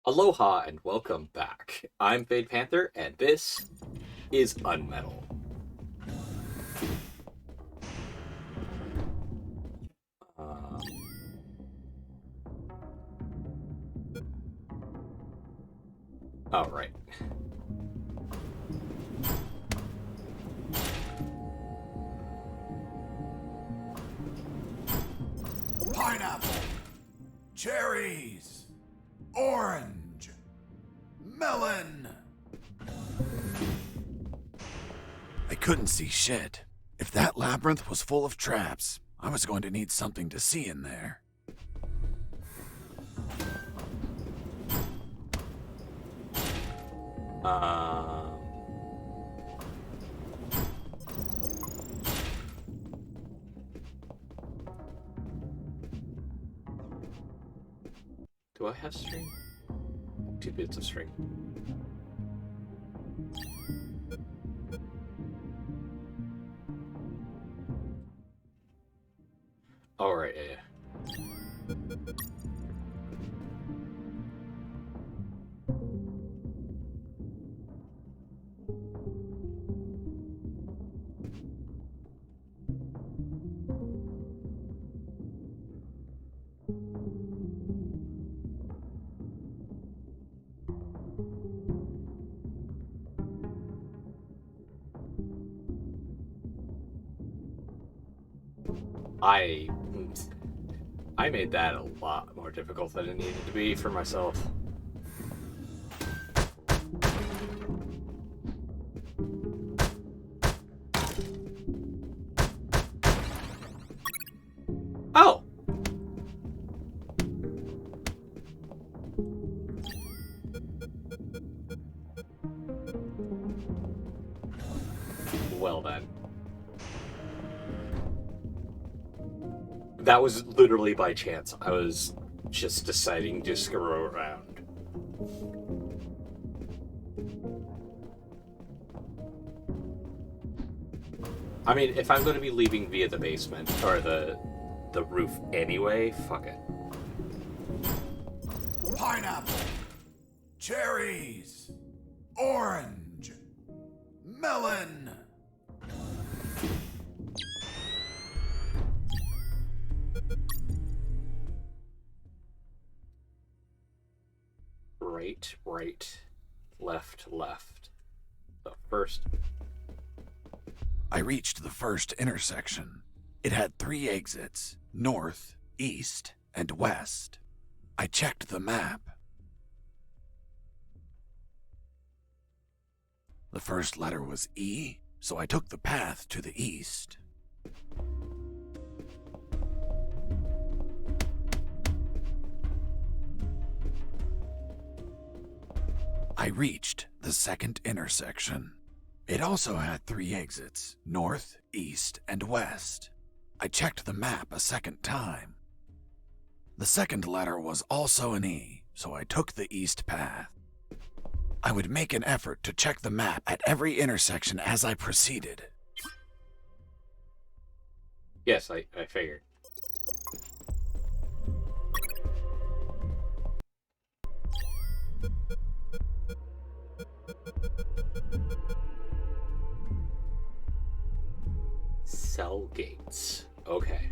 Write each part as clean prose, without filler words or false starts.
Aloha and welcome back. I'm Panther, and this is UnMetal. Um, all right. Pineapple, cherries, orange, melon. I couldn't see shit. If that labyrinth was full of traps, I was going to need something to see in there. Do I have string? 2 bits of string. All right, yeah. I made that a lot more difficult than it needed to be for myself. Oh! Well then. That was literally by chance. I was just deciding to screw around. I mean, if I'm going to be leaving via the basement, or the roof anyway, fuck it. Pineapple, cherries, orange, melon. Right, left. So first. I reached the first intersection. It had 3 exits, north, east, and west. I checked the map. The first letter was E, so I took the path to the east. I reached the second intersection. It also had 3 exits, north, east, and west. I checked the map a second time. The second letter was also an E, so I took the east path. I would make an effort to check the map at every intersection as I proceeded. Yes, I figured. Cell gates. Okay.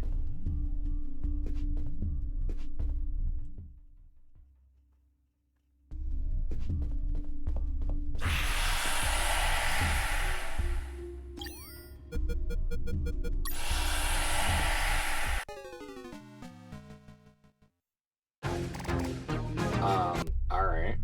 All right.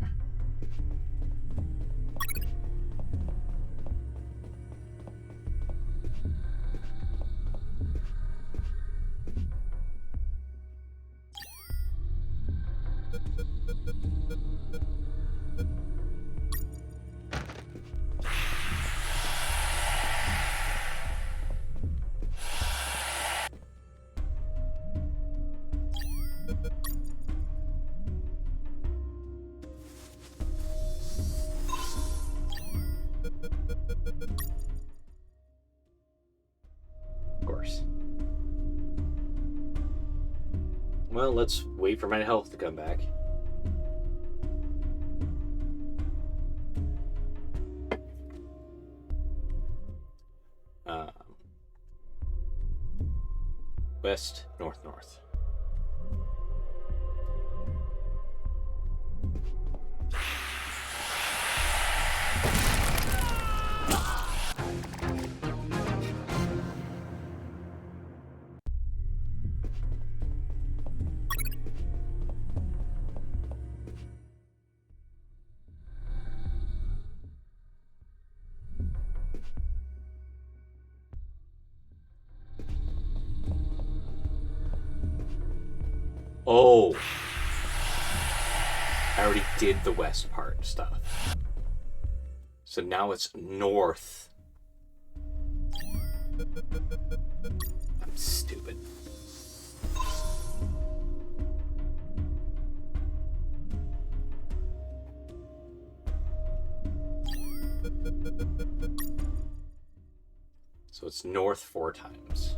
Of course. Well, let's wait for my health to come back. west, north, north. Oh, I already did the west part stuff. So now it's north. I'm stupid. So it's north 4 times.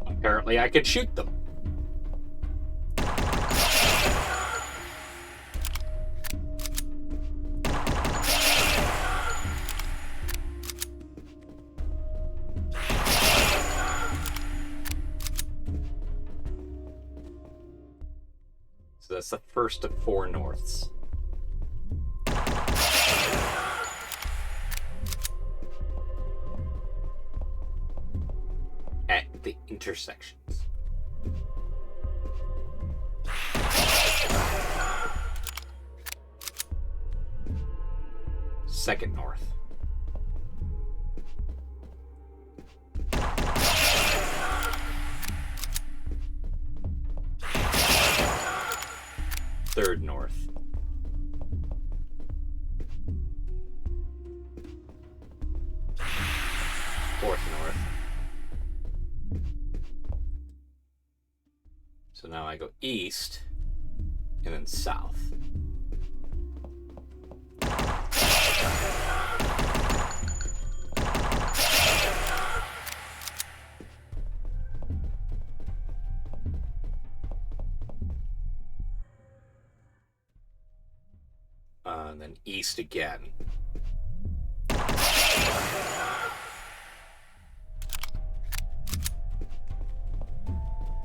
Apparently I could shoot them. So that's the first of 4 norths. At the intersections. Second north. Third north. Fourth north. So now I go east and then south. And then east again.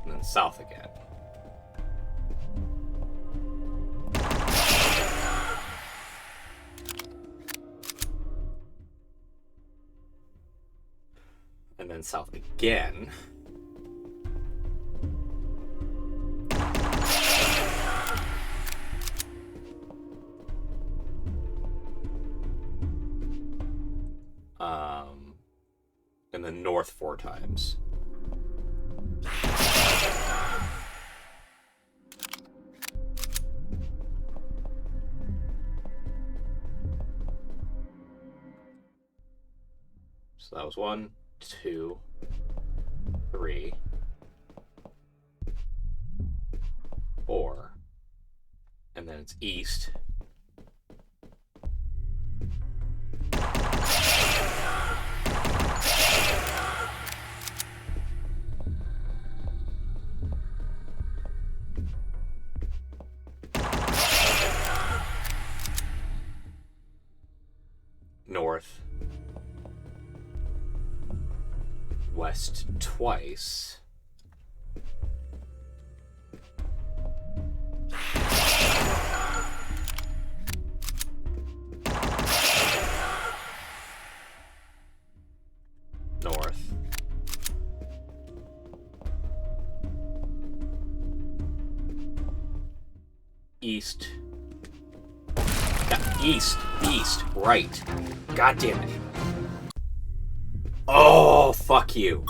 And then south again. And then south again. And then north 4 times. So that was 1, 2, 3, 4, and then it's east. North, west twice, east. East, right. God damn it. Oh, fuck you.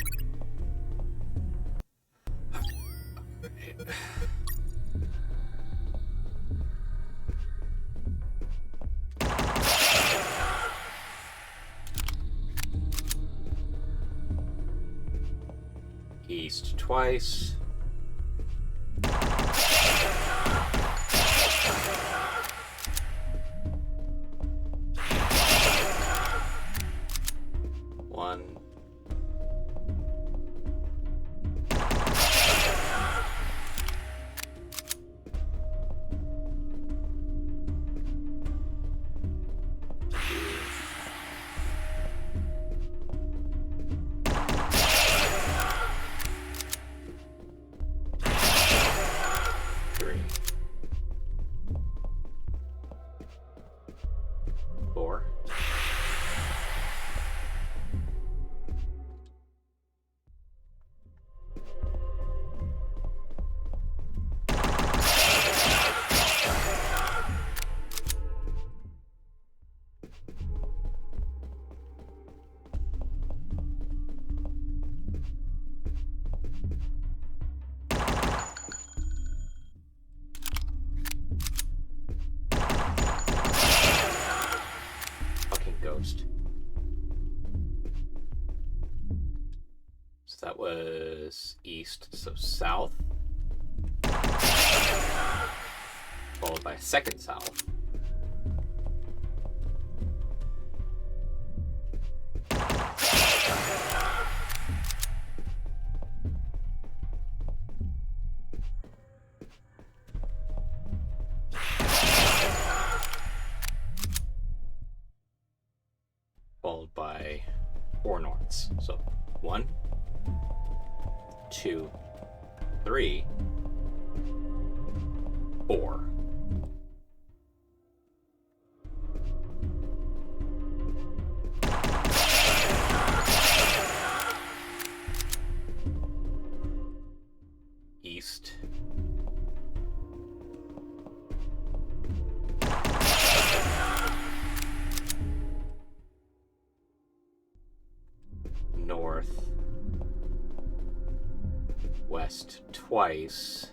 East twice. One. Three. 4. Fucking ghost. So that was east, so south. Followed by a second south. Followed by 4 norths. So 1, 2, 3, 4. East. North. West twice.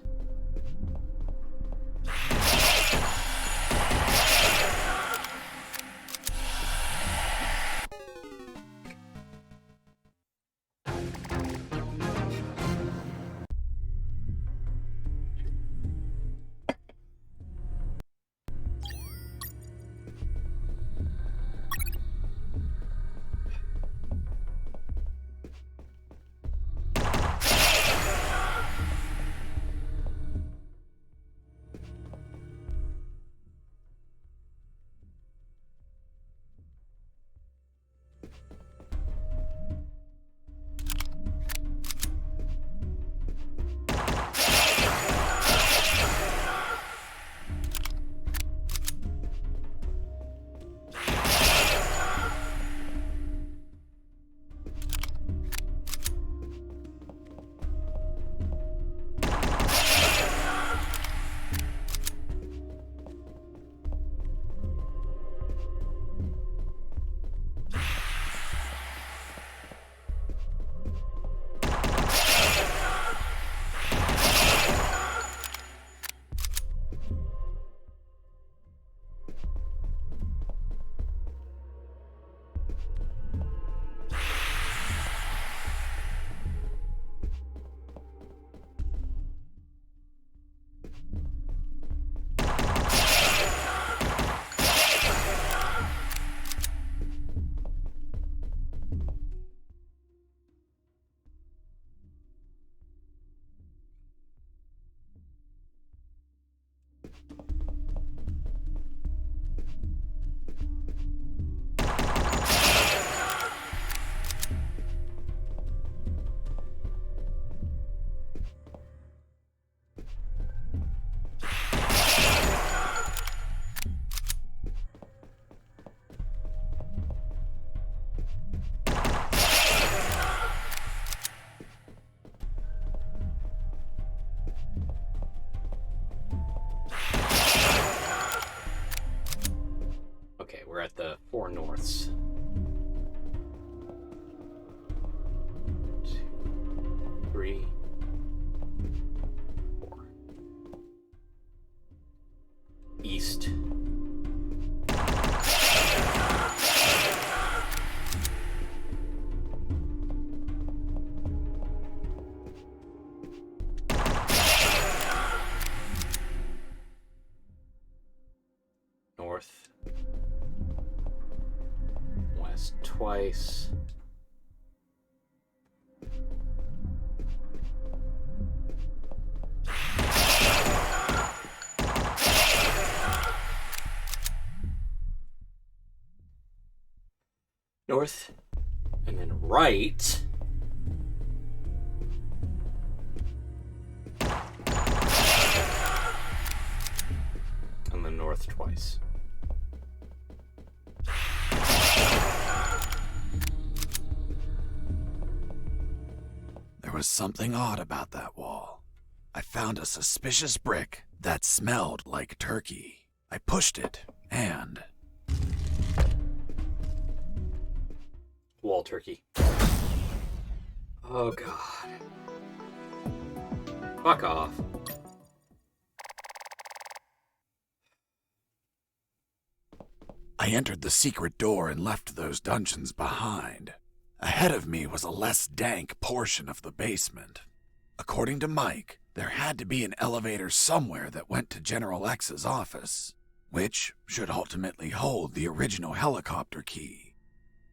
4 norths. 2, 3, 4. East. North. West twice. North. And then right. And then north twice. There was something odd about that wall. I found a suspicious brick that smelled like turkey. I pushed it, and... Wall turkey. Oh god. Fuck off. I entered the secret door and left those dungeons behind. Ahead of me was a less dank portion of the basement. According to Mike, there had to be an elevator somewhere that went to General X's office, which should ultimately hold the original helicopter key.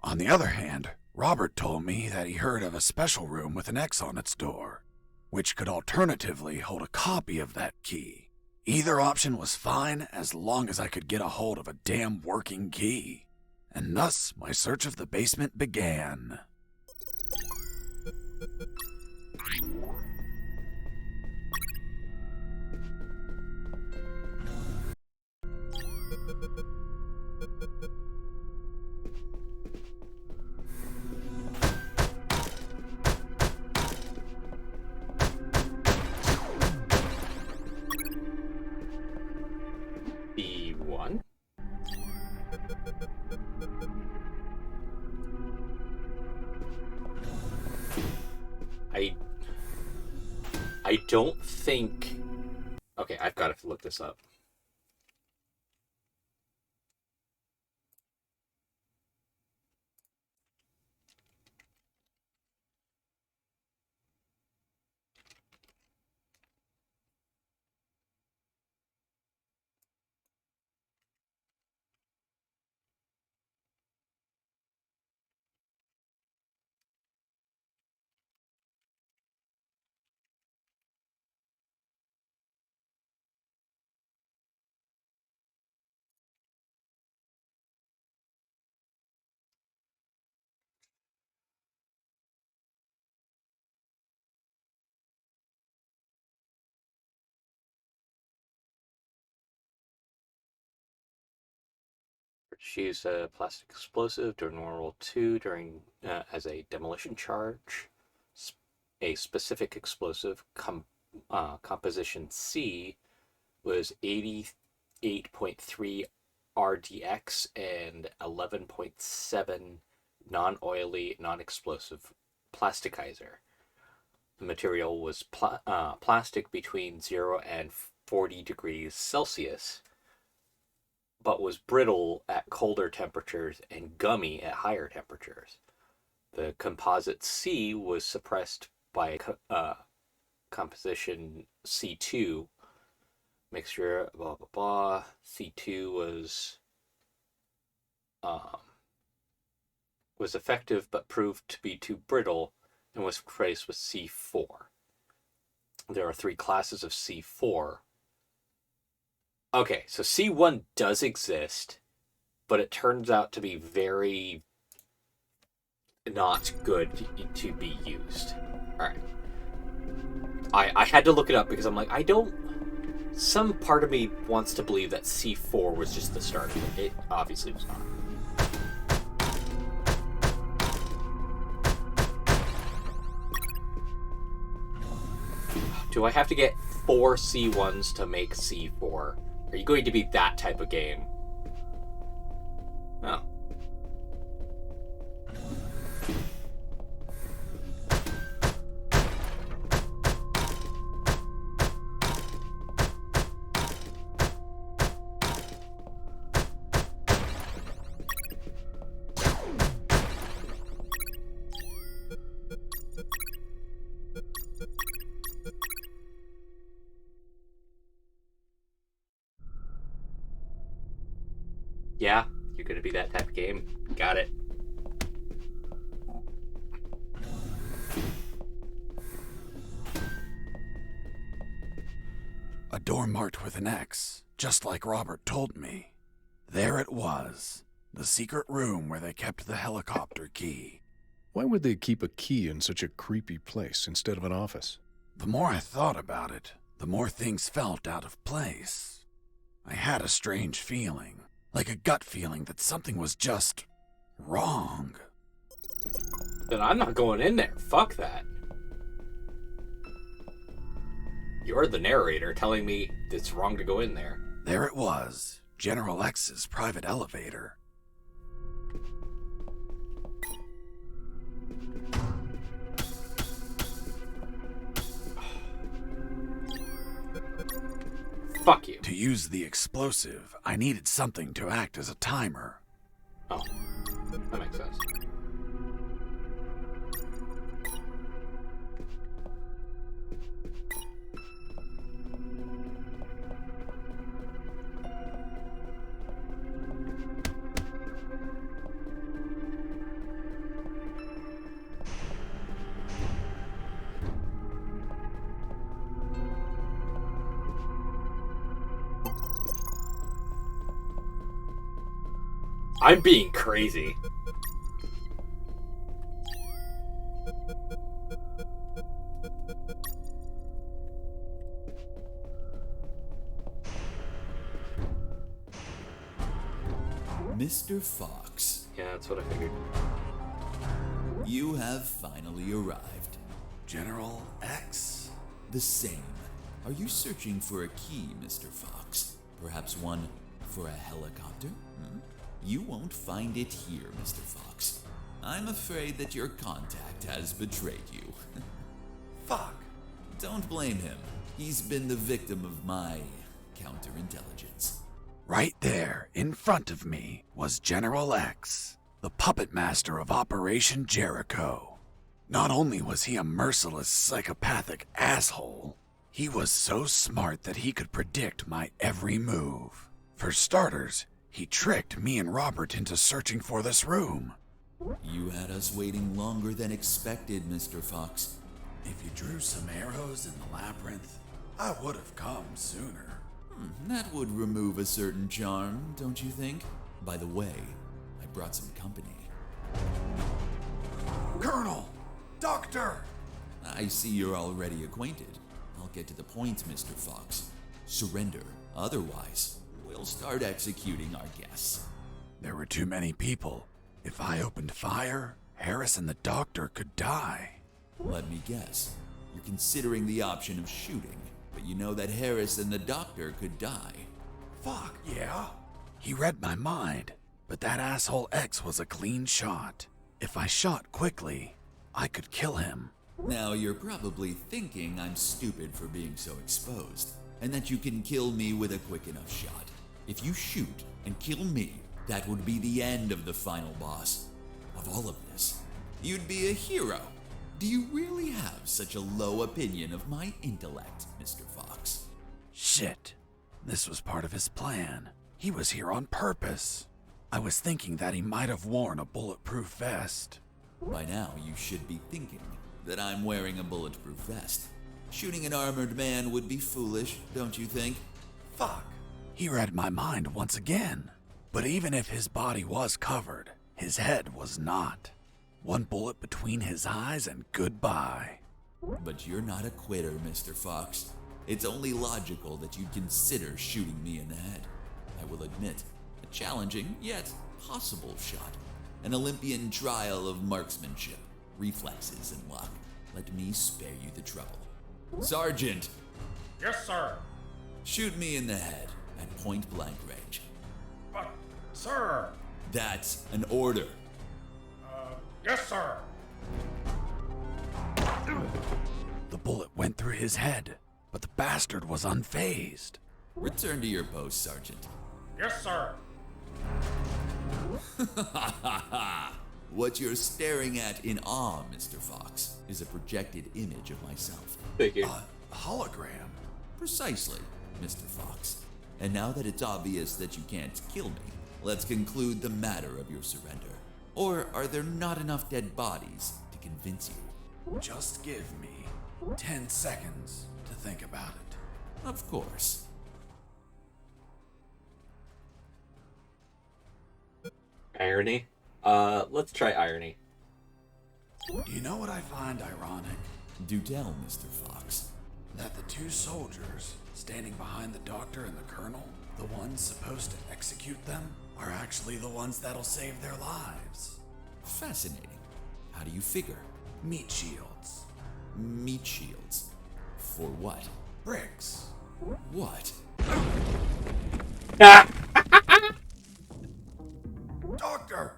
On the other hand, Robert told me that he heard of a special room with an X on its door, which could alternatively hold a copy of that key. Either option was fine as long as I could get a hold of a damn working key. And thus, my search of the basement began. B1. I don't think... Okay, I've got to look this up. Use a plastic explosive during World War II as a demolition charge. A specific explosive composition C was 88.3 RDX and 11.7 non-oily, non-explosive plasticizer. The material was plastic between 0 and 40 degrees Celsius, but was brittle at colder temperatures and gummy at higher temperatures. The composite C was suppressed by composition C2, mixture, blah, blah, blah. C2 was effective but proved to be too brittle and was replaced with C4. There are 3 classes of C4. Okay, so C1 does exist, but it turns out to be very not good to be used. Alright. I had to look it up because I'm like, some part of me wants to believe that C4 was just the start of it. It obviously was not. Do I have to get 4 C1s to make C4? Are you going to be that type of game? Oh. Yeah, you're gonna be that type of game. Got it. A door marked with an X, just like Robert told me. There it was, the secret room where they kept the helicopter key. Why would they keep a key in such a creepy place instead of an office? The more I thought about it, the more things felt out of place. I had a strange feeling, like a gut feeling that something was just wrong. Then I'm not going in there. Fuck that. You're the narrator telling me it's wrong to go in there. There it was, General X's private elevator. Fuck you. To use the explosive, I needed something to act as a timer. Oh, that makes sense. I'm being crazy. Mr. Fox, Yeah, that's what I figured. you have finally arrived. General X? The same. Are you searching for a key, Mr. Fox? Perhaps one for a helicopter? You won't find it here, Mr. Fox. I'm afraid that your contact has betrayed you. Fuck. Don't blame him. He's been the victim of my counterintelligence. Right there, in front of me, was General X, the puppet master of Operation Jericho. Not only was he a merciless, psychopathic asshole, he was so smart that he could predict my every move. For starters, he tricked me and Robert into searching for this room. You had us waiting longer than expected, Mr. Fox. If you drew some arrows in the labyrinth, I would have come sooner. That would remove a certain charm, don't you think? By the way, I brought some company. Colonel! Doctor! I see you're already acquainted. I'll get to the point, Mr. Fox. Surrender. Otherwise, we'll start executing our guests. There were too many people. If I opened fire, Harris and the doctor could die. Let me guess. You're considering the option of shooting, but you know that Harris and the doctor could die. Fuck, yeah? He read my mind, but that asshole X was a clean shot. If I shot quickly, I could kill him. Now you're probably thinking I'm stupid for being so exposed, and that you can kill me with a quick enough shot. If you shoot and kill me, that would be the end of the final boss. Of all of this, you'd be a hero. Do you really have such a low opinion of my intellect, Mr. Fox? Shit. This was part of his plan. He was here on purpose. I was thinking that he might have worn a bulletproof vest. By now, you should be thinking that I'm wearing a bulletproof vest. Shooting an armored man would be foolish, don't you think? Fuck. He read my mind once again. But even if his body was covered, his head was not. One bullet between his eyes and goodbye. But you're not a quitter, Mr. Fox. It's only logical that you'd consider shooting me in the head. I will admit, a challenging yet possible shot. An Olympian trial of marksmanship, reflexes, and luck. Let me spare you the trouble. Sergeant! Yes, sir. Shoot me in the head at point blank range. But, sir. That's an order. Yes, sir. The bullet went through his head, but the bastard was unfazed. Return to your post, Sergeant. Yes, sir. What you're staring at in awe, Mr. Fox, is a projected image of myself. Thank you. A hologram? Precisely, Mr. Fox. And now that it's obvious that you can't kill me, Let's conclude the matter of your surrender. Or are there not enough dead bodies to convince you? Just give me 10 seconds to think about it. Of course. Irony? Let's try irony. You know what I find ironic? Do tell, Mr. Fox. That the two soldiers standing behind the doctor and the colonel, the ones supposed to execute them, are actually the ones that'll save their lives. Fascinating. How do you figure? Meat shields. Meat shields. For what? Bricks. What? Doctor!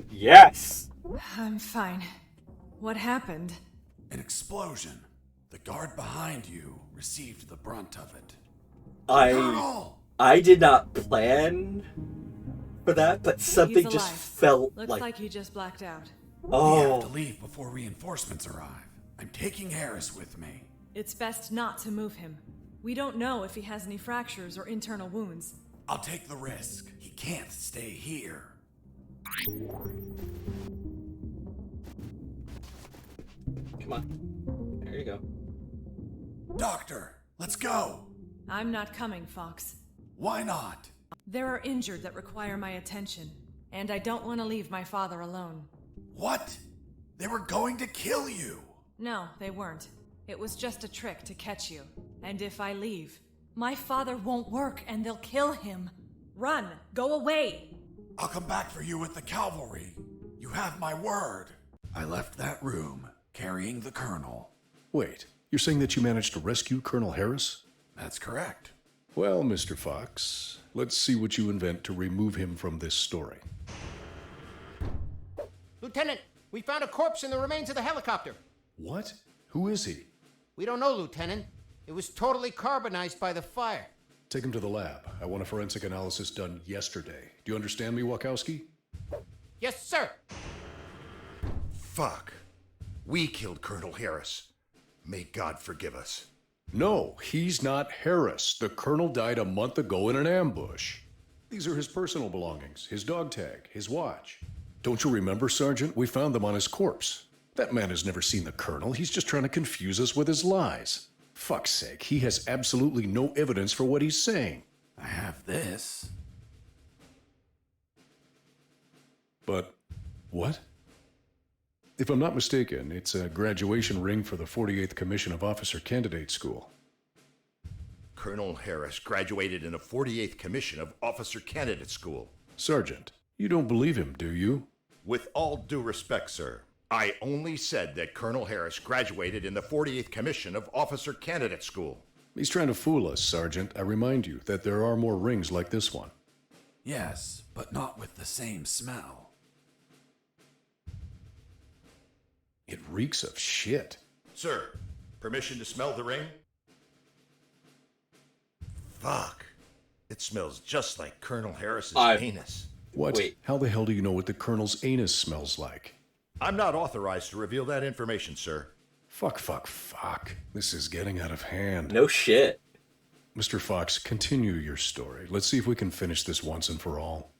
Yes! I'm fine. What happened? An explosion. The guard behind you received the brunt of it. I did not plan for that, but something He's just alive. felt Looks like... like he just blacked out. We have to Oh, leave before reinforcements arrive. I'm taking Harris with me. It's best not to move him. We don't know if he has any fractures or internal wounds. I'll take the risk. He can't stay here. come on. There you go. Doctor, let's go. I'm not coming, Fox. Why not? There are injured that require my attention, and I don't want to leave my father alone. What? They were going to kill you. No, they weren't. It was just a trick to catch you. And if I leave, my father won't work and they'll kill him. Run! Go away! I'll come back for you with the cavalry. You have my word. I left that room carrying the colonel. Wait, you're saying that you managed to rescue Colonel Harris? That's correct. Well, Mr. Fox, let's see what you invent to remove him from this story. Lieutenant, we found a corpse in the remains of the helicopter. What? Who is he? We don't know, Lieutenant. It was totally carbonized by the fire. Take him to the lab. I want a forensic analysis done yesterday. Do you understand me, Wachowski? Yes, sir. Fuck. We killed Colonel Harris. May God forgive us. No, he's not Harris. The colonel died a month ago in an ambush. These are his personal belongings, his dog tag, his watch. Don't you remember, Sergeant? We found them on his corpse. That man has never seen the colonel. He's just trying to confuse us with his lies. Fuck's sake, he has absolutely no evidence for what he's saying. I have this. But what? If I'm not mistaken, it's a graduation ring for the 48th Commission of Officer Candidate School. Colonel Harris graduated in the 48th Commission of Officer Candidate School. Sergeant, you don't believe him, do you? With all due respect, sir, I only said that Colonel Harris graduated in the 48th Commission of Officer Candidate School. He's trying to fool us, Sergeant. I remind you that there are more rings like this one. Yes, but not with the same smell. It reeks of shit. Sir, permission to smell the ring? Fuck. It smells just like Colonel Harris's anus. What? Wait. How the hell do you know what the colonel's anus smells like? I'm not authorized to reveal that information, sir. Fuck. This is getting out of hand. No shit. Mr. Fox, continue your story. Let's see if we can finish this once and for all.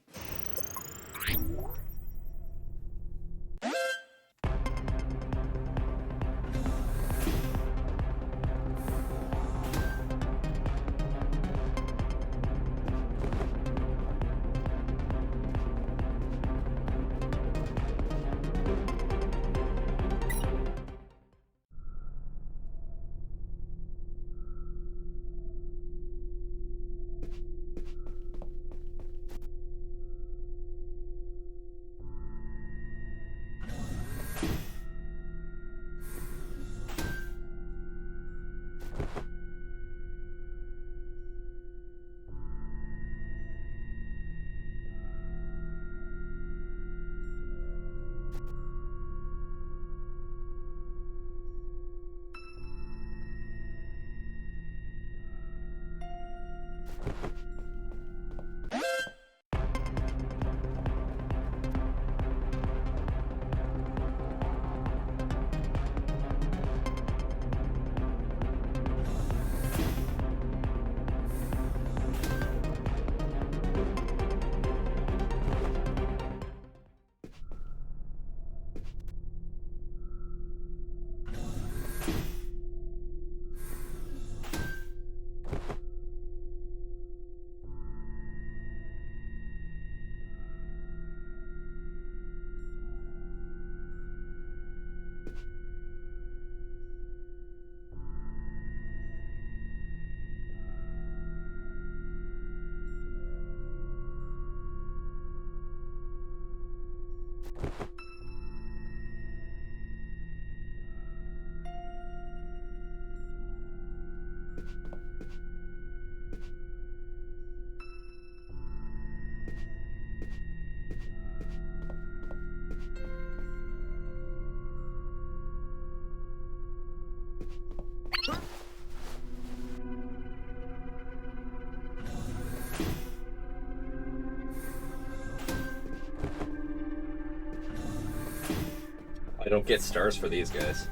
I don't get stars for these guys.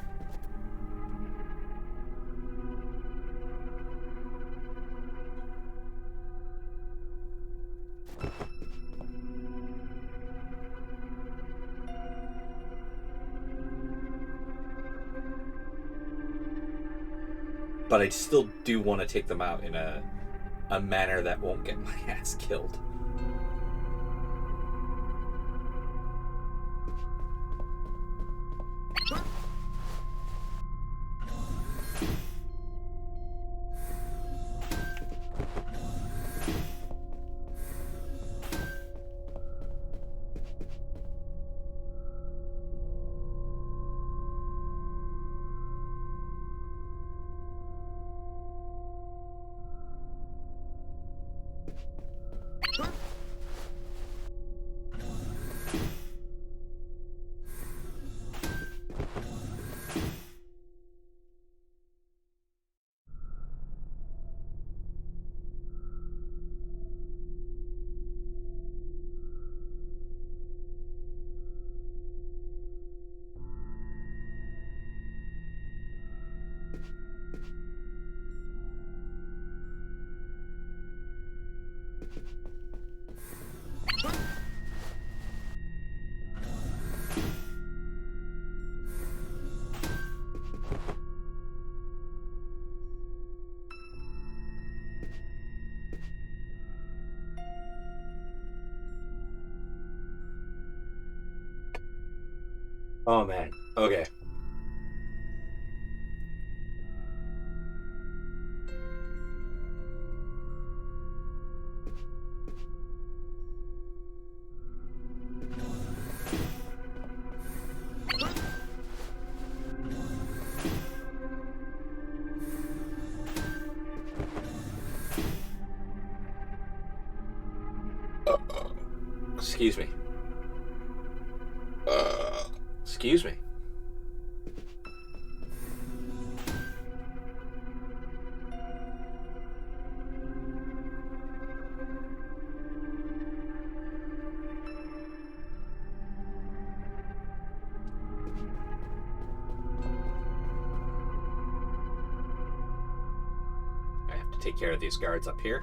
But I still do want to take them out in a manner that won't get my ass killed. Oh man. Okay. Excuse me. Excuse me. I have to take care of these guards up here.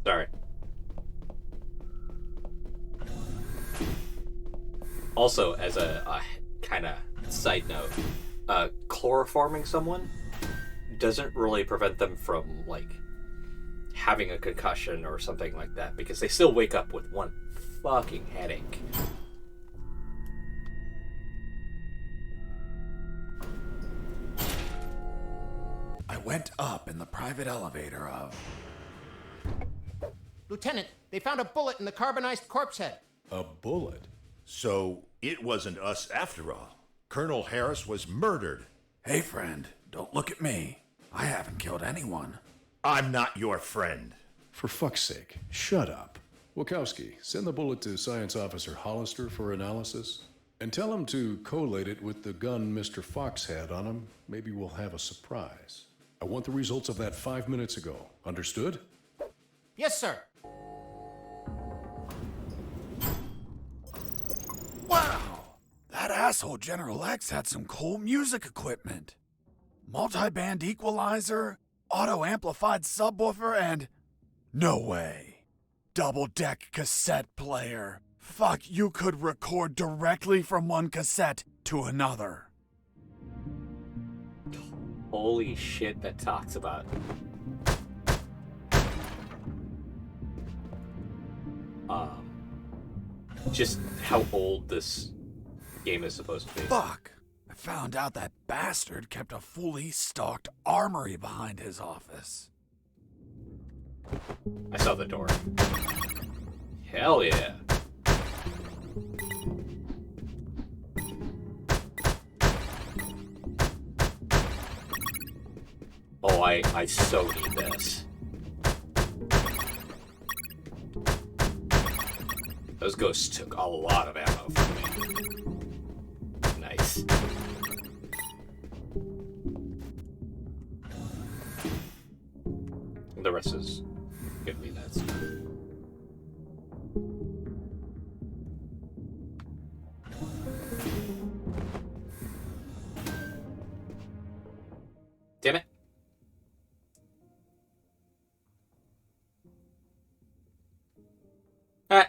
Sorry. Also, as a kind of side note, chloroforming someone doesn't really prevent them from, like, having a concussion or something like that, because they still wake up with one fucking headache. I went up in the private elevator of... Lieutenant, they found a bullet in the carbonized corpse head. A bullet? So it wasn't us after all. Colonel Harris was murdered. Hey, friend, don't look at me. I haven't killed anyone. I'm not your friend. For fuck's sake, shut up. Wachowski, send the bullet to Science Officer Hollister for analysis. And tell him to collate it with the gun Mr. Fox had on him. Maybe we'll have a surprise. I want the results of that 5 minutes ago. Understood? Yes, sir. Wow! That asshole General X had some cool music equipment. Multi-band equalizer, auto-amplified subwoofer, and... no way. Double-deck cassette player. Fuck, you could record directly from one cassette to another. Holy shit, that talks about. Um, just how old this game is supposed to be. Fuck! I found out that bastard kept a fully stocked armory behind his office. I saw the door. Hell yeah. Oh, I so need this. Those ghosts took a lot of ammo from me. Nice. The rest is gonna be that stuff. Damn it. Ah.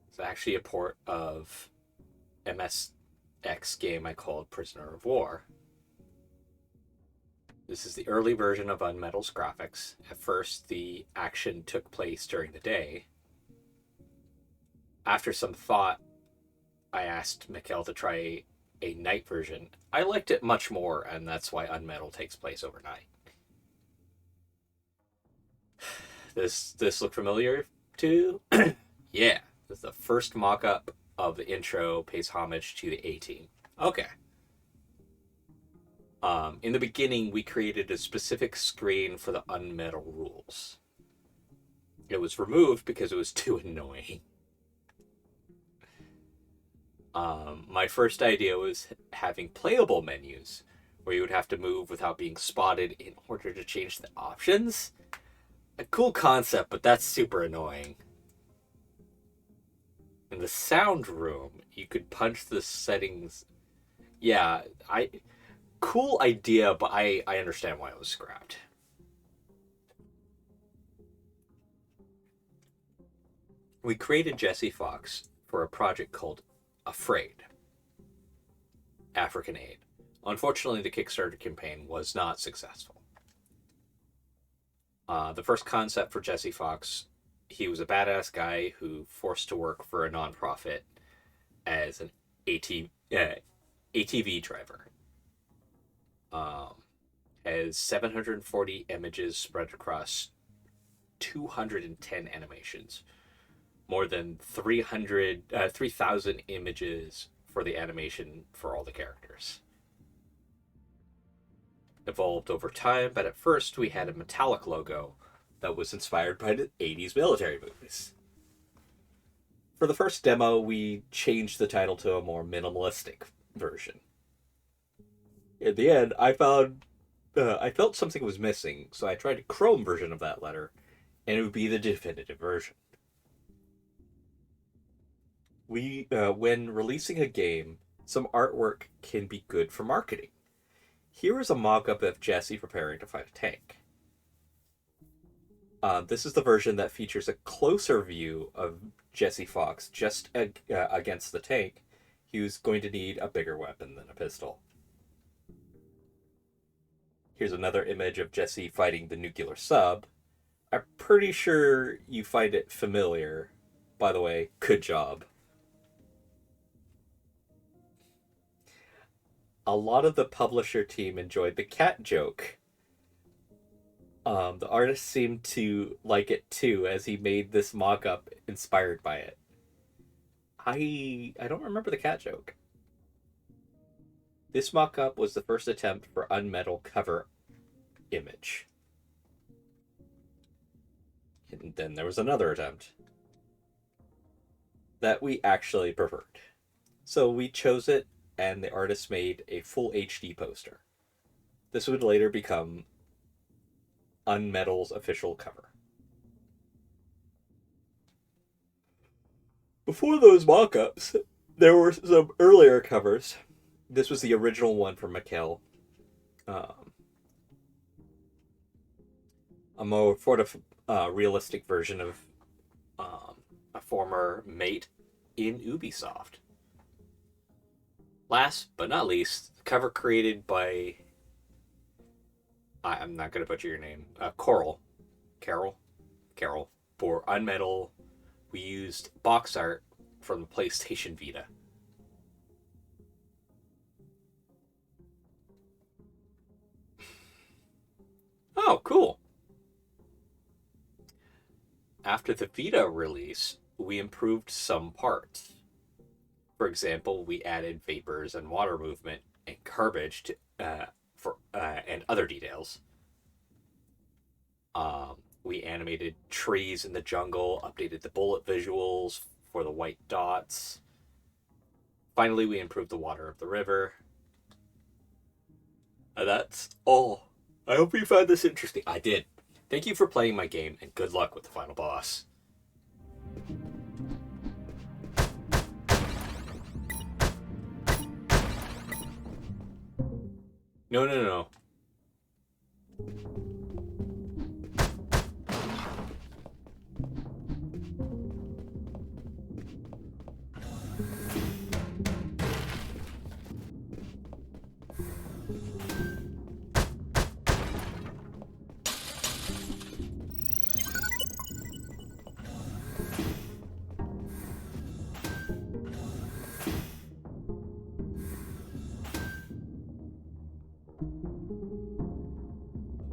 It's actually a port of MSX game I called Prisoner of War. This is the early version of UnMetal's graphics. At first, the action took place during the day. After some thought, I asked Mikkel to try a night version. I liked it much more, and that's why UnMetal takes place overnight. This look familiar to? Yeah, this is the first mock-up of the intro, pays homage to the A-Team. Okay. In the beginning, we created a specific screen for the UnMetal rules. It was removed because it was too annoying. My first idea was having playable menus, where you would have to move without being spotted in order to change the options. A cool concept, but that's super annoying. In the sound room, you could punch the settings. Yeah, cool idea, but I understand why it was scrapped. We created Jesse Fox for a project called Afraid. African Aid. Unfortunately, the Kickstarter campaign was not successful. The first concept for Jesse Fox, he was a badass guy who forced to work for a nonprofit as an ATV driver. Has 740 images spread across 210 animations. More than 3,000 images for the animation for all the characters. Evolved over time, but at first we had a metallic logo that was inspired by the 80s military movies. For the first demo, we changed the title to a more minimalistic version. In the end, I felt something was missing, so I tried a Chrome version of that letter, and it would be the definitive version. When releasing a game, some artwork can be good for marketing. Here is a mock-up of Jesse preparing to fight a tank. This is the version that features a closer view of Jesse Fox just against the tank. He was going to need a bigger weapon than a pistol. Here's another image of Jesse fighting the nuclear sub. I'm pretty sure you find it familiar. By the way, good job. A lot of the publisher team enjoyed the cat joke. The artist seemed to like it too, as he made this mock-up inspired by it. I don't remember the cat joke. This mock-up was the first attempt for UnMetal cover image. And then there was another attempt that we actually preferred. So we chose it, and the artist made a full HD poster. This would later become UnMetal's official cover. Before those mock-ups, there were some earlier covers. This was the original one from Mikkel. A more realistic version of a former mate in Ubisoft. Last but not least, the cover created by... I'm not going to butcher your name. Carol. Carol. For UnMetal, we used box art from the PlayStation Vita. Oh, cool. After the Vita release, we improved some parts. For example, we added vapors and water movement and garbage to, and other details. We animated trees in the jungle, updated the bullet visuals for the white dots. Finally, we improved the water of the river. And that's all. I hope you found this interesting. I did. Thank you for playing my game, and good luck with the final boss. No.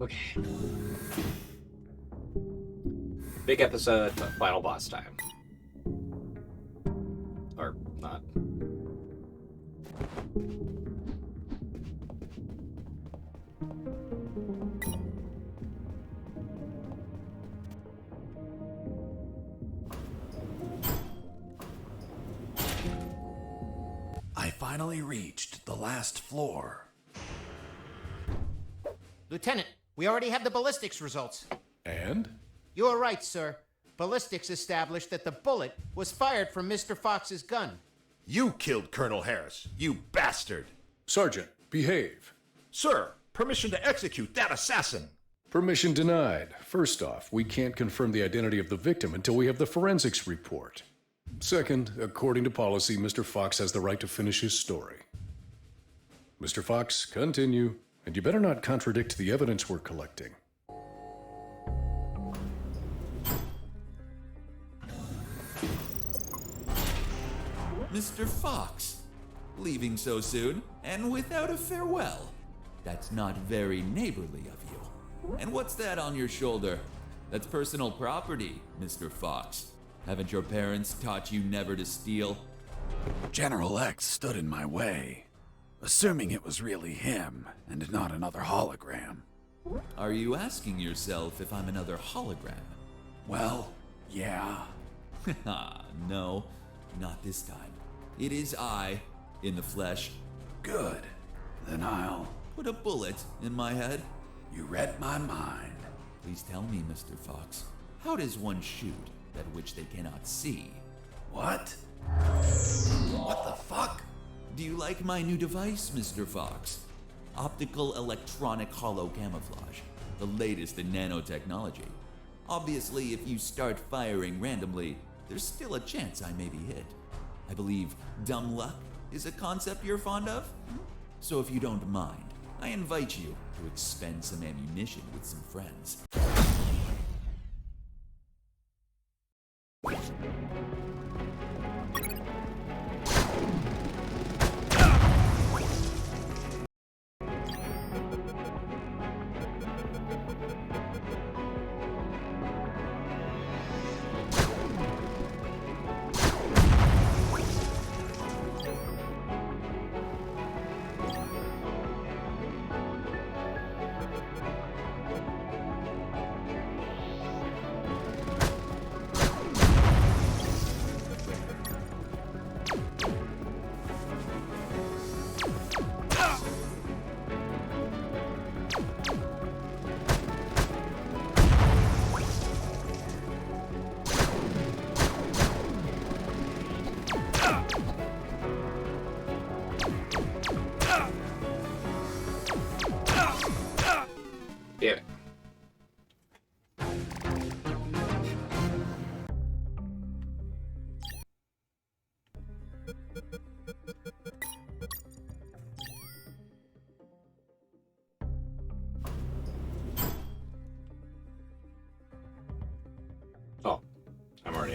Okay. Big episode, but final boss time. Or not. I finally reached the last floor. Lieutenant, we already have the ballistics results. And? You are right, sir. Ballistics established that the bullet was fired from Mr. Fox's gun. You killed Colonel Harris, you bastard! Sergeant, behave. Sir, permission to execute that assassin! Permission denied. First off, we can't confirm the identity of the victim until we have the forensics report. Second, according to policy, Mr. Fox has the right to finish his story. Mr. Fox, continue. And you better not contradict the evidence we're collecting. Mr. Fox, leaving so soon and without a farewell. That's not very neighborly of you. And what's that on your shoulder? That's personal property, Mr. Fox. Haven't your parents taught you never to steal? General X stood in my way, assuming it was really him and not another hologram. Are you asking yourself if I'm another hologram? Well, yeah. No, not this time. It is I, in the flesh. Good. Then I'll... Put a bullet in my head. You read my mind. Please tell me, Mr. Fox, how does one shoot that which they cannot see? What? What the fuck? Do you like my new device, Mr. Fox? Optical electronic hollow camouflage, the latest in nanotechnology. Obviously, if you start firing randomly, there's still a chance I may be hit. I believe dumb luck is a concept you're fond of? So if you don't mind, I invite you to expend some ammunition with some friends. Damn it.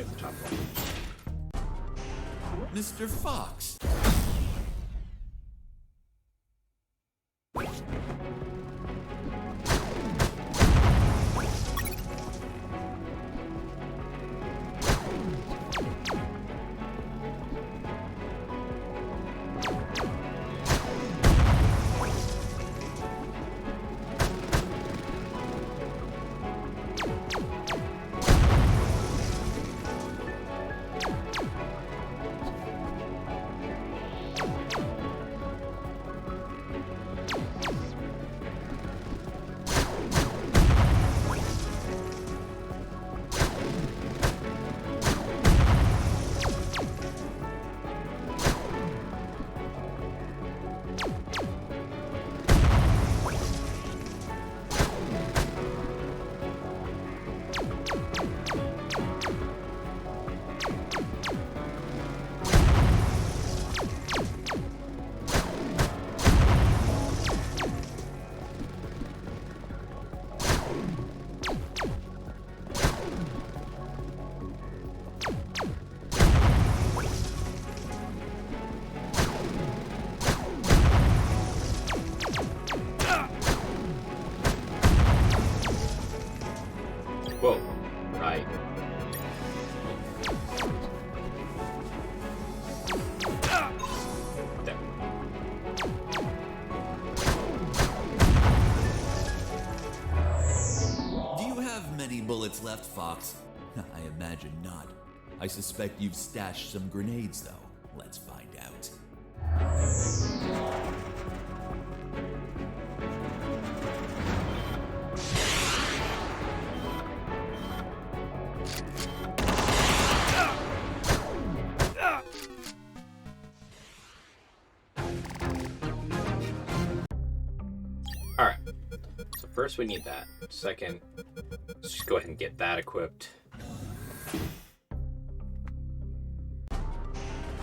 at the top roll. Mr. Fox. Whoa. Right. There. Do you have many bullets left, Fox? I imagine not. I suspect you've stashed some grenades, though. Let's find out. Alright. So first we need that. Second, let's just go ahead and get that equipped.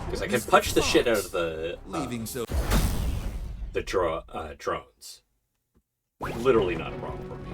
Because I can Mr. punch the shit out Fox, of the Leaving so. drones. Literally not a problem for me.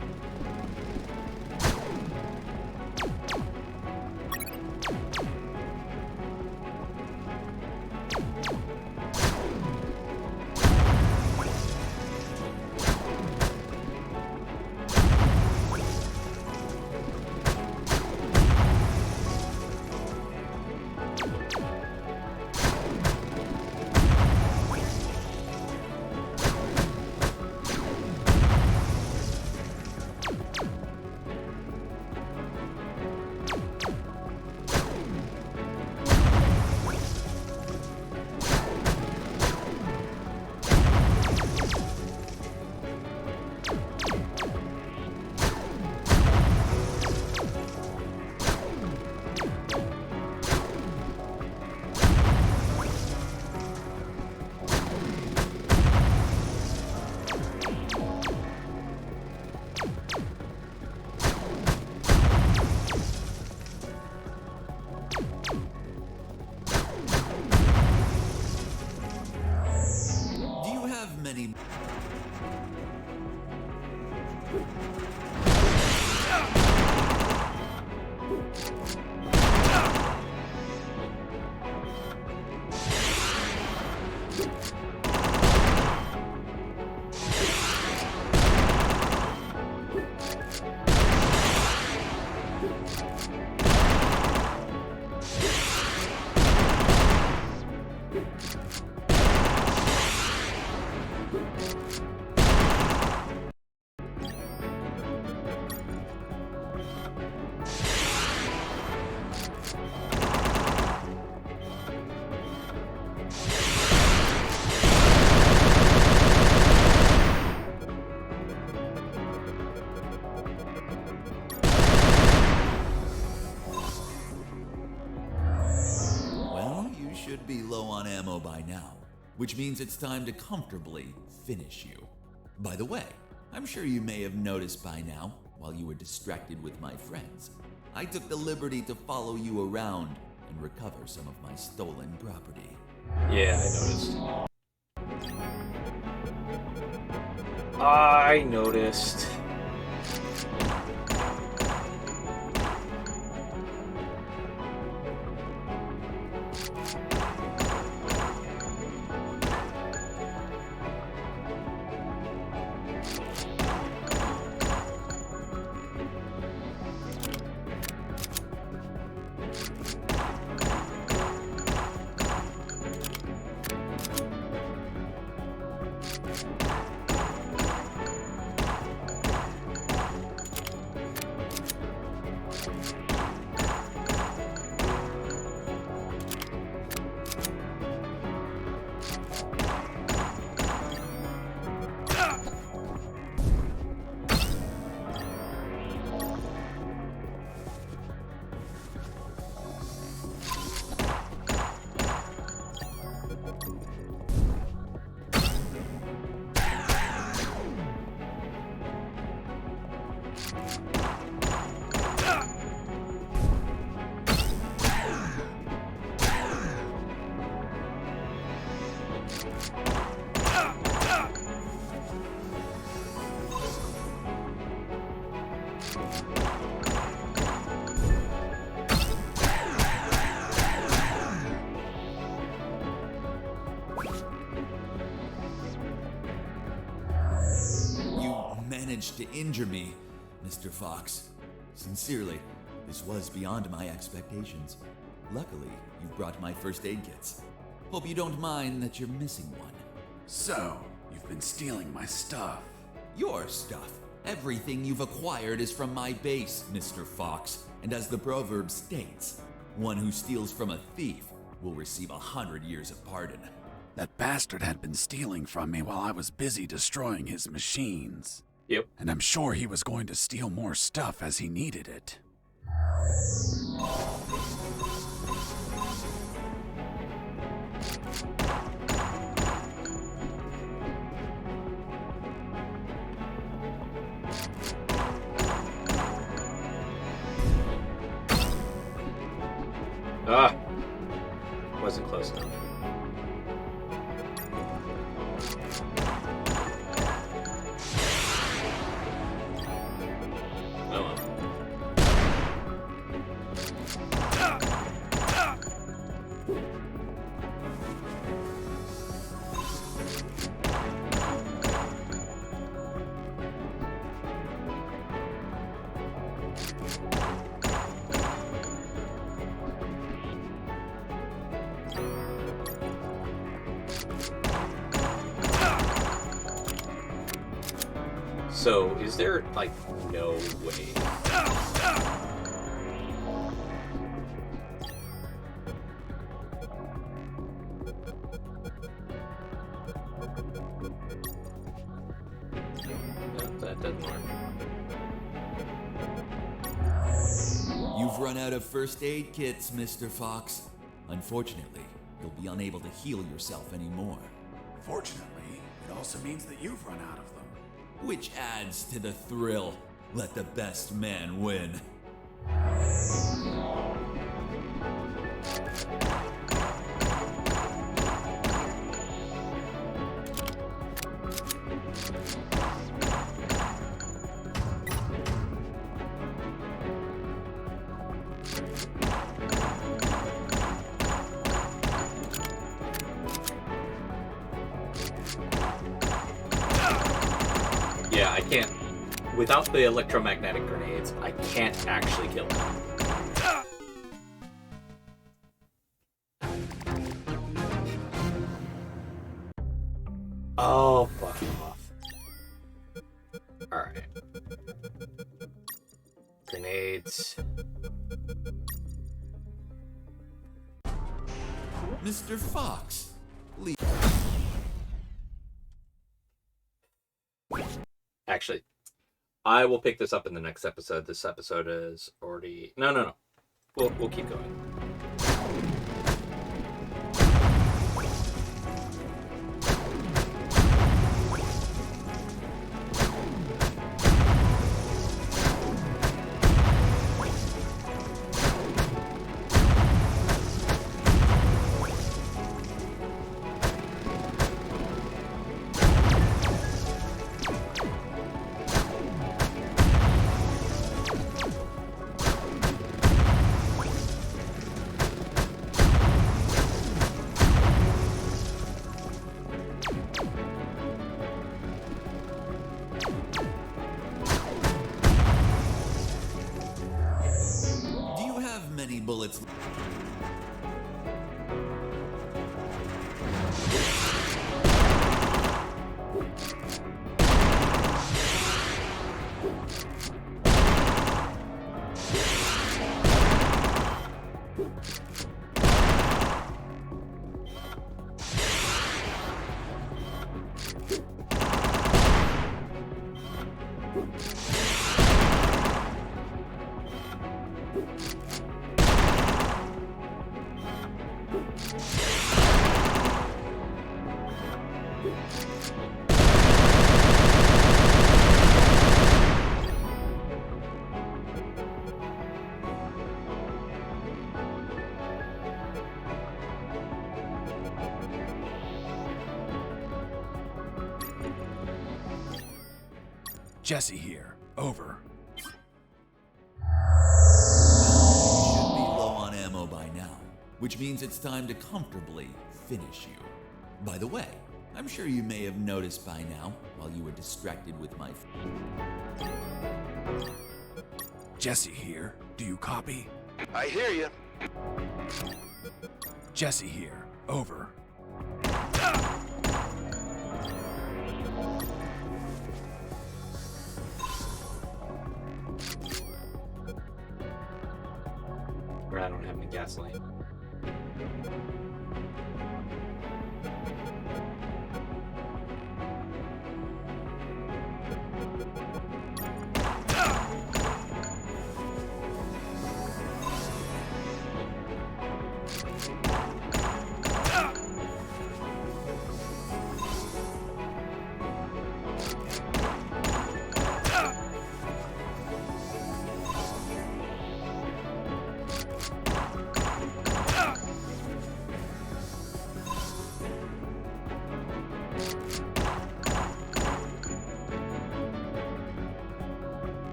Do you have many. Well, you should be low on ammo by now, which means it's time to comfortably finish you. By the way, I'm sure you may have noticed by now, while you were distracted with my friends, I took the liberty to follow you around and recover some of my stolen property. Yeah, I noticed. I noticed. Managed to injure me, Mr. Fox. Sincerely, this was beyond my expectations. Luckily, you brought my first aid kits. Hope you don't mind that you're missing one. So, you've been stealing my stuff. Your stuff. Everything you've acquired is from my base, Mr. Fox. And as the proverb states, one who steals from a thief will receive 100 years of pardon. That bastard had been stealing from me while I was busy destroying his machines. Yep. And I'm sure he was going to steal more stuff as he needed it. Ah! Wasn't close enough. Oh well. So, is there, like, no way? No, that doesn't work. You've run out of first aid kits, Mr. Fox. Unfortunately, you'll be unable to heal yourself anymore. Fortunately, it also means that you've run out of them. Which adds to the thrill. Let the best man win. Yeah, I can't. Without the electromagnetic grenades, I can't actually kill him. Oh, fuck off. Alright. Grenades. Mr. Fox, leave. Actually, I will pick this up in the next episode. This episode is already... No. We'll keep going. Do you have many bullets? Jesse here. Over. You should be low on ammo by now, which means it's time to comfortably finish you. By the way, I'm sure you may have noticed by now, while you were distracted with my... Jesse here. Do you copy? I hear you. Jesse here. Over. I don't have any gasoline.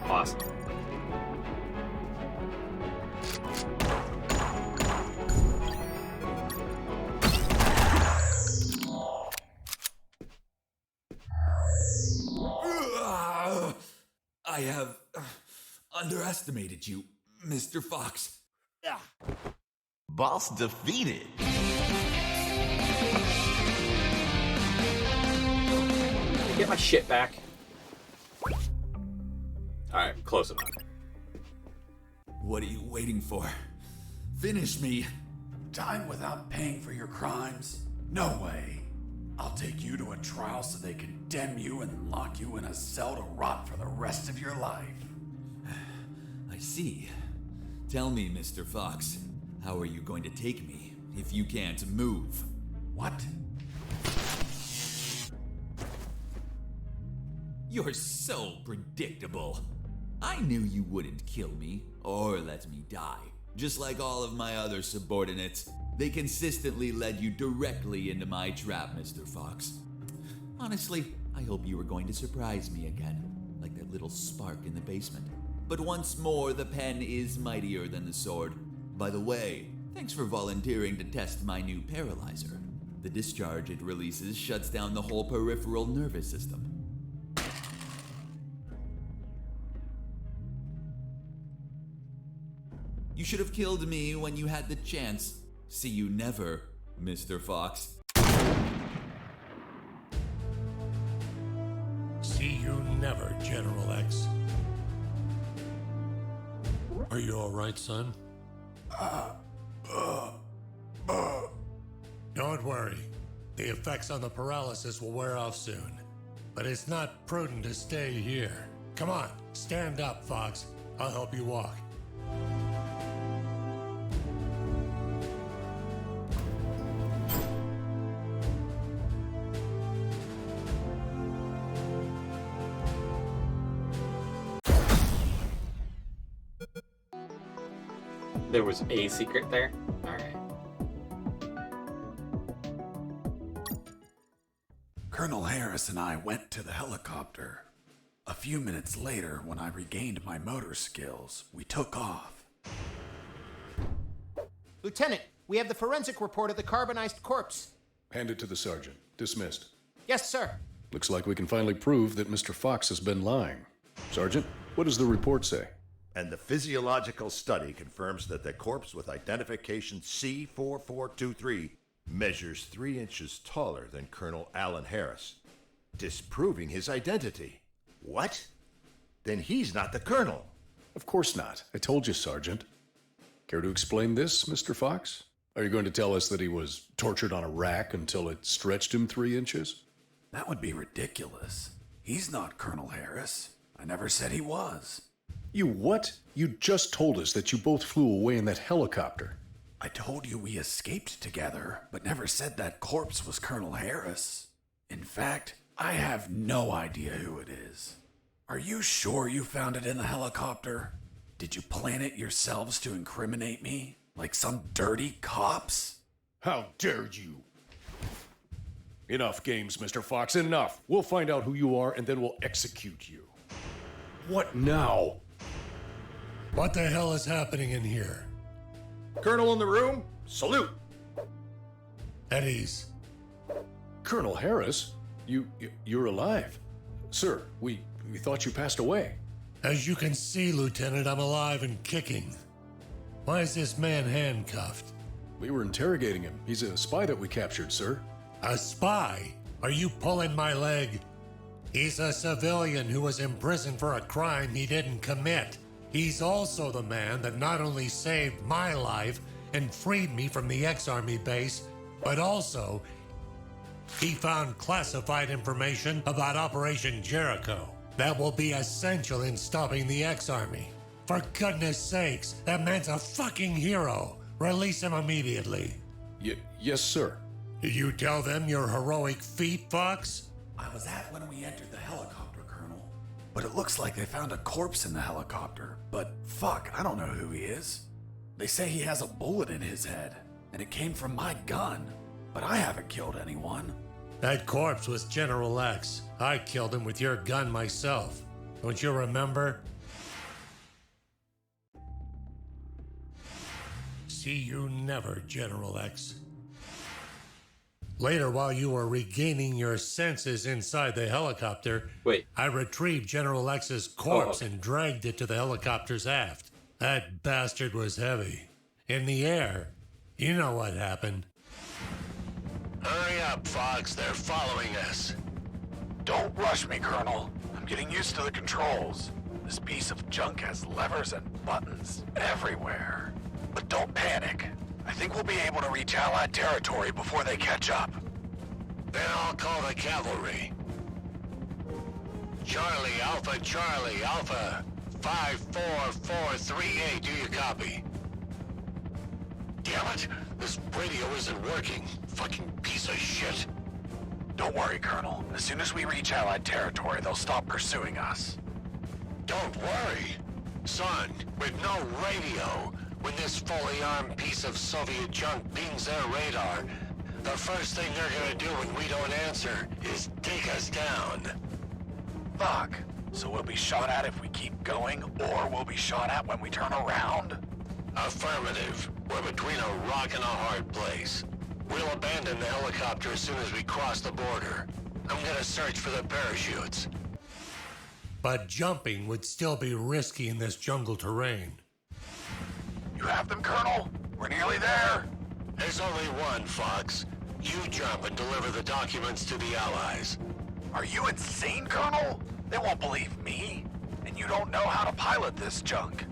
Awesome. I have underestimated you, Mr. Fox. Boss defeated. Get my shit back. Alright, close enough. What are you waiting for? Finish me. Time without paying for your crimes? No way. I'll take you to a trial so they condemn you and lock you in a cell to rot for the rest of your life. I see. Tell me, Mr. Fox, how are you going to take me if you can't move? What? You're so predictable. I knew you wouldn't kill me or let me die. Just like all of my other subordinates, they consistently led you directly into my trap, Mr. Fox. Honestly, I hope you were going to surprise me again, like that little spark in the basement. But once more, the pen is mightier than the sword. By the way, thanks for volunteering to test my new paralyzer. The discharge it releases shuts down the whole peripheral nervous system. You should have killed me when you had the chance. See you never, Mr. Fox. See you never, General X. Are you all right, son? Don't worry. The effects on the paralysis will wear off soon. But it's not prudent to stay here. Come on, stand up, Fox. I'll help you walk. There was a secret there? Alright. Colonel Harris and I went to the helicopter. A few minutes later, when I regained my motor skills, we took off. Lieutenant, we have the forensic report of the carbonized corpse. Hand it to the sergeant. Dismissed. Yes, sir. Looks like we can finally prove that Mr. Fox has been lying. Sergeant, what does the report say? And the physiological study confirms that the corpse with identification C4423 measures 3 inches taller than Colonel Alan Harris, disproving his identity. What? then he's not the colonel. Of course not. I told you, Sergeant. Care to explain this, Mr. Fox? Are you going to tell us that he was tortured on a rack until it stretched him 3 inches? That would be ridiculous. He's not Colonel Harris. I never said he was. You what? You just told us that you both flew away in that helicopter. I told you we escaped together, but never said that corpse was Colonel Harris. In fact, I have no idea who it is. Are you sure you found it in the helicopter? Did you plan it yourselves to incriminate me? Like some dirty cops? How dare you? Enough games, Mr. Fox, enough. We'll find out who you are and then we'll execute you. What now? What the hell is happening in here? Colonel in the room, salute. At ease. Colonel Harris? You're alive. Sir, we thought you passed away. As you can see, Lieutenant, I'm alive and kicking. Why is this man handcuffed? We were interrogating him. He's a spy that we captured, sir. A spy? Are you pulling my leg? He's a civilian who was imprisoned for a crime he didn't commit. He's also the man that not only saved my life and freed me from the ex-Army base, but also he found classified information about Operation Jericho that will be essential in stopping the ex-Army. For goodness sakes, that man's a fucking hero. Release him immediately. Yes, sir. Did you tell them your heroic feat, Fox? I was at when we entered the helicopter, Colonel. But it looks like they found a corpse in the helicopter. But fuck, I don't know who he is. They say he has a bullet in his head, and it came from my gun. But I haven't killed anyone. That corpse was General X. I killed him with your gun myself. Don't you remember? See you never, General X. Later, while you were regaining your senses inside the helicopter, Wait. I retrieved General X's corpse okay. and dragged it to the helicopter's aft. That bastard was heavy. In the air, you know what happened. Hurry up, Fox. They're following us. Don't rush me, Colonel. I'm getting used to the controls. This piece of junk has levers and buttons everywhere. But don't panic. I think we'll be able to reach Allied territory before they catch up. Then I'll call the cavalry. Charlie, Alpha, 54438, do you copy? Damn it, this radio isn't working. Fucking piece of shit. Don't worry, Colonel. As soon as we reach Allied territory, they'll stop pursuing us. Don't worry. Son, with no radio, when this fully armed piece of Soviet junk pings their radar, the first thing they're gonna do when we don't answer is take us down. Fuck. So we'll be shot at if we keep going, or we'll be shot at when we turn around? Affirmative. We're between a rock and a hard place. We'll abandon the helicopter as soon as we cross the border. I'm gonna search for the parachutes. But jumping would still be risky in this jungle terrain. You have them, Colonel? We're nearly there. There's only one, Fox. You jump and deliver the documents to the Allies. Are you insane, Colonel? They won't believe me. And you don't know how to pilot this junk.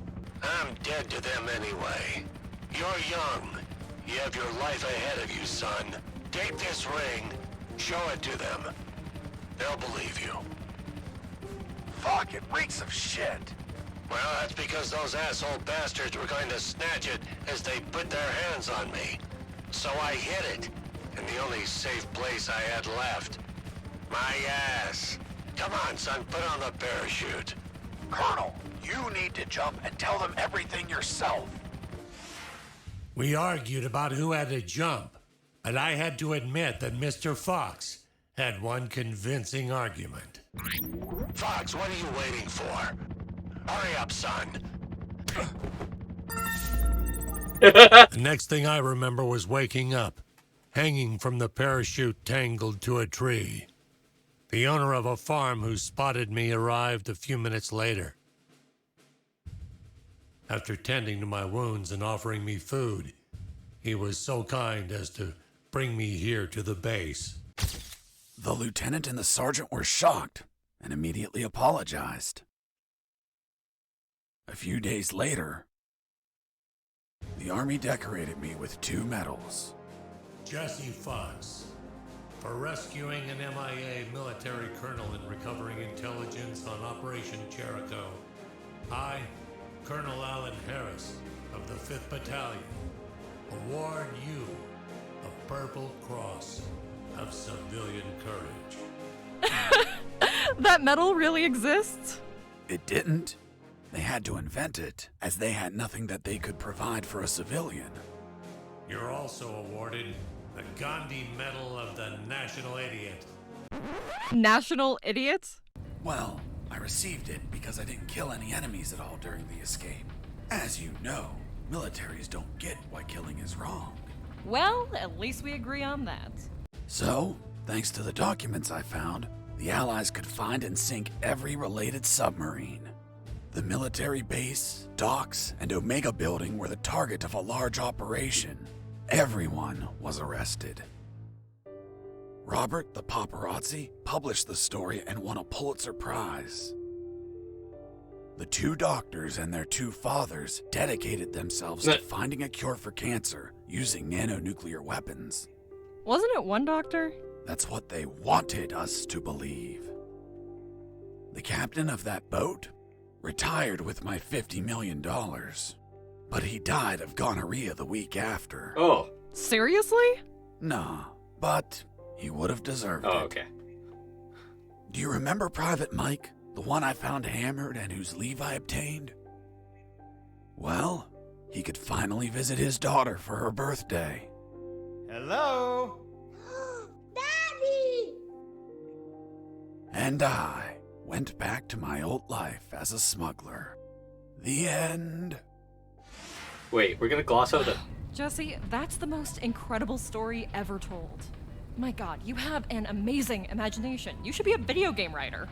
I'm dead to them anyway. You're young. You have your life ahead of you, son. Take this ring, show it to them. They'll believe you. Fuck, it reeks of shit. Well, that's because those asshole bastards were going to snatch it as they put their hands on me. So I hid it, in the only safe place I had left. My ass. Come on, son, put on the parachute. Colonel, you need to jump and tell them everything yourself. We argued about who had to jump, and I had to admit that Mr. Fox had one convincing argument. Fox, what are you waiting for? Hurry up, son. The next thing I remember was waking up, hanging from the parachute tangled to a tree. The owner of a farm who spotted me arrived a few minutes later. After tending to my wounds and offering me food, he was so kind as to bring me here to the base. The lieutenant and the sergeant were shocked and immediately apologized. A few days later, the Army decorated me with 2 medals. Jesse Fox, for rescuing an MIA military colonel and recovering intelligence on Operation Jericho. I, Colonel Alan Harris of the 5th Battalion, award you a Purple Cross of Civilian Courage. That medal really exists? It didn't. They had to invent it, as they had nothing that they could provide for a civilian. You're also awarded the Gandhi Medal of the National Idiot. National idiot? Well, I received it because I didn't kill any enemies at all during the escape. As you know, militaries don't get why killing is wrong. Well, at least we agree on that. So, thanks to the documents I found, the Allies could find and sink every related submarine. The military base, docks, and Omega building were the target of a large operation. Everyone was arrested. Robert the paparazzi published the story and won a Pulitzer Prize. The 2 doctors and their 2 fathers dedicated themselves to finding a cure for cancer using nanonuclear weapons. Wasn't it one doctor? That's what they wanted us to believe. The captain of that boat retired with my $50 million, but he died of gonorrhea the week after. Oh. Seriously? Nah, but he would have deserved it. Oh, okay. Do you remember Private Mike, the one I found hammered and whose leave I obtained? Well, he could finally visit his daughter for her birthday. Hello? Daddy! And I went back to my old life as a smuggler. The end. Wait, we're gonna gloss over the... Jesse, that's the most incredible story ever told. My god, you have an amazing imagination. You should be a video game writer.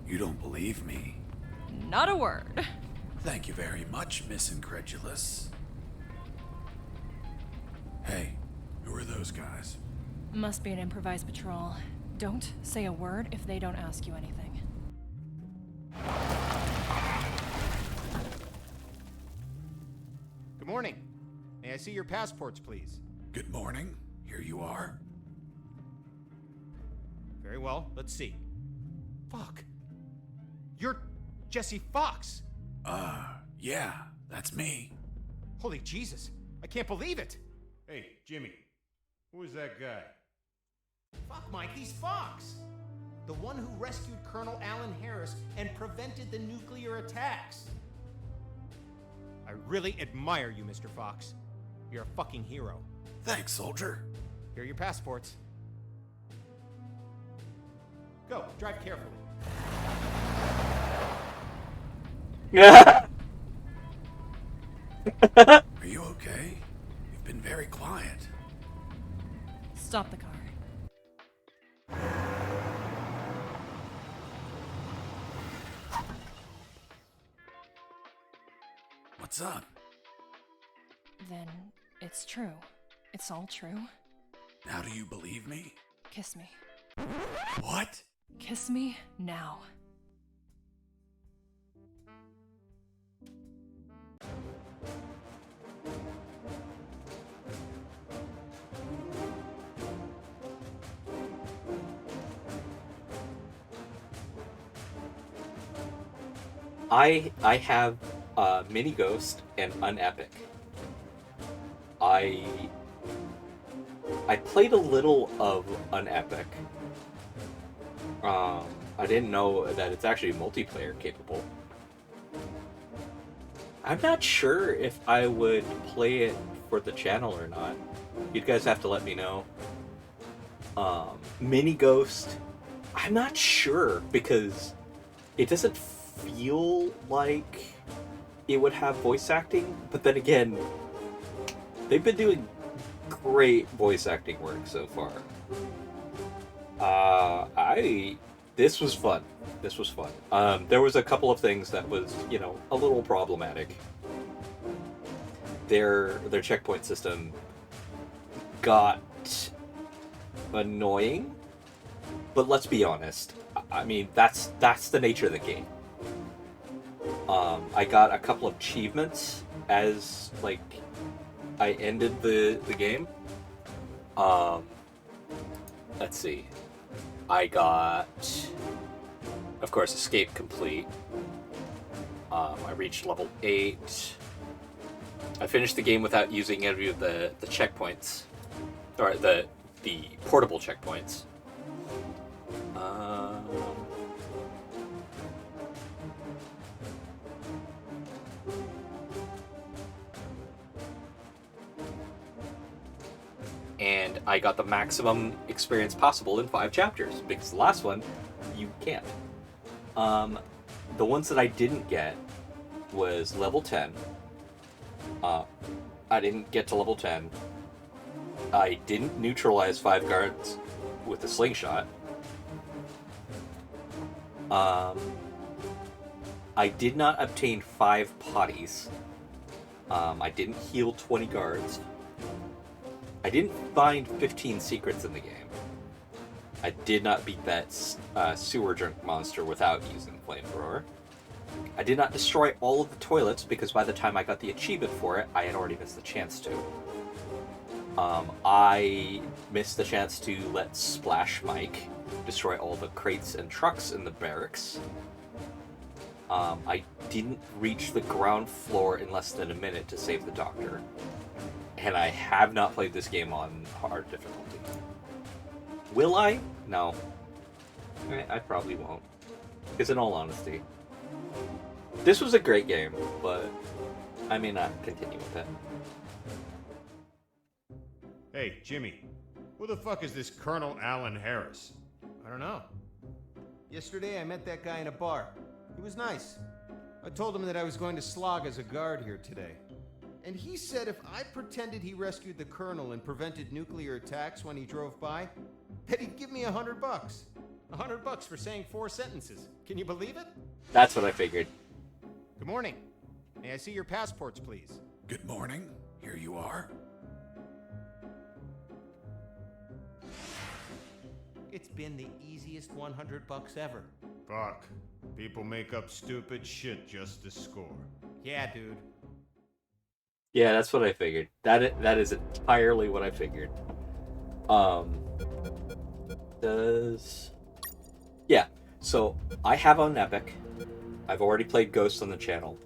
You don't believe me? Not a word. Thank you very much, Miss Incredulous. Hey, who are those guys? Must be an improvised patrol. Don't say a word if they don't ask you anything. Good morning. May I see your passports, please? Good morning. Here you are. Very well. Let's see. Fuck. You're Jesse Fox. Yeah, that's me. Holy Jesus. I can't believe it. Hey, Jimmy. Who is that guy? Fuck, Mike, he's Fox. The one who rescued Colonel Alan Harris and prevented the nuclear attacks. I really admire you, Mr. Fox. You're a fucking hero. Thanks, soldier. Here are your passports. Go, drive carefully. Are you okay? You've been very quiet. Stop the car. What's up? Then it's true. It's all true. Now do you believe me? Kiss me. What? Kiss me now. I have Mini Ghost and UnEpic. I played a little of UnEpic. I didn't know that it's actually multiplayer capable. I'm not sure if I would play it for the channel or not. You guys have to let me know. Mini Ghost, I'm not sure because it doesn't feel like it would have voice acting, but then again, they've been doing great voice acting work so far. This was fun. This was fun. There was a couple of things that was, a little problematic. Their checkpoint system got annoying, but let's be honest. I mean, that's the nature of the game. I got a couple of achievements as, like, I ended the game. Let's see. I got, of course, escape complete. I reached level 8. I finished the game without using any of the checkpoints. Or the portable checkpoints. And I got the maximum experience possible in 5 chapters, because the last one, you can't. The ones that I didn't get was level 10. I didn't get to level 10. I didn't neutralize 5 guards with a slingshot. I did not obtain 5 potties. I didn't heal 20 guards. I didn't find 15 secrets in the game. I did not beat that sewer junk monster without using flamethrower. I did not destroy all of the toilets because by the time I got the achievement for it, I had already missed the chance to. I missed the chance to let Splash Mike destroy all the crates and trucks in the barracks. I didn't reach the ground floor in less than a minute to save the doctor. And I have not played this game on hard difficulty. Will I? No. I probably won't. Because in all honesty, this was a great game, but I may not continue with it. Hey, Jimmy. Who the fuck is this Colonel Alan Harris? I don't know. Yesterday I met that guy in a bar. He was nice. I told him that I was going to slog as a guard here today. And he said if I pretended he rescued the Colonel and prevented nuclear attacks when he drove by, that he'd give me $100. $100 for saying 4 sentences. Can you believe it? That's what I figured. Good morning. May I see your passports, please? Good morning. Here you are. It's been the easiest $100 ever. Fuck. People make up stupid shit just to score. Yeah, dude. Yeah, that's what I figured. That is entirely what I figured. Yeah, so I have on Epic. I've already played Ghost on the channel.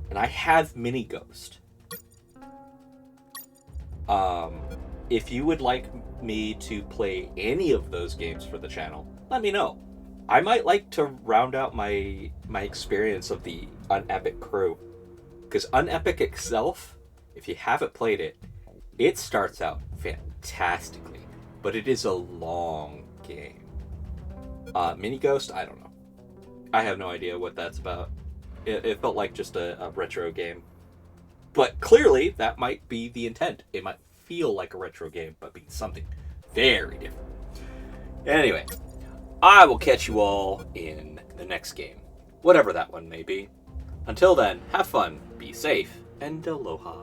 And I have Mini Ghost. If you would like me to play any of those games for the channel, let me know. I might like to round out my experience of the UnEpic crew. Because UnEpic itself, if you haven't played it, it starts out fantastically. But it is a long game. Mini Ghost, I don't know. I have no idea what that's about. It felt like just a retro game. But clearly, that might be the intent. It might feel like a retro game, but be something very different. Anyway, I will catch you all in the next game. Whatever that one may be. Until then, have fun, be safe, and aloha.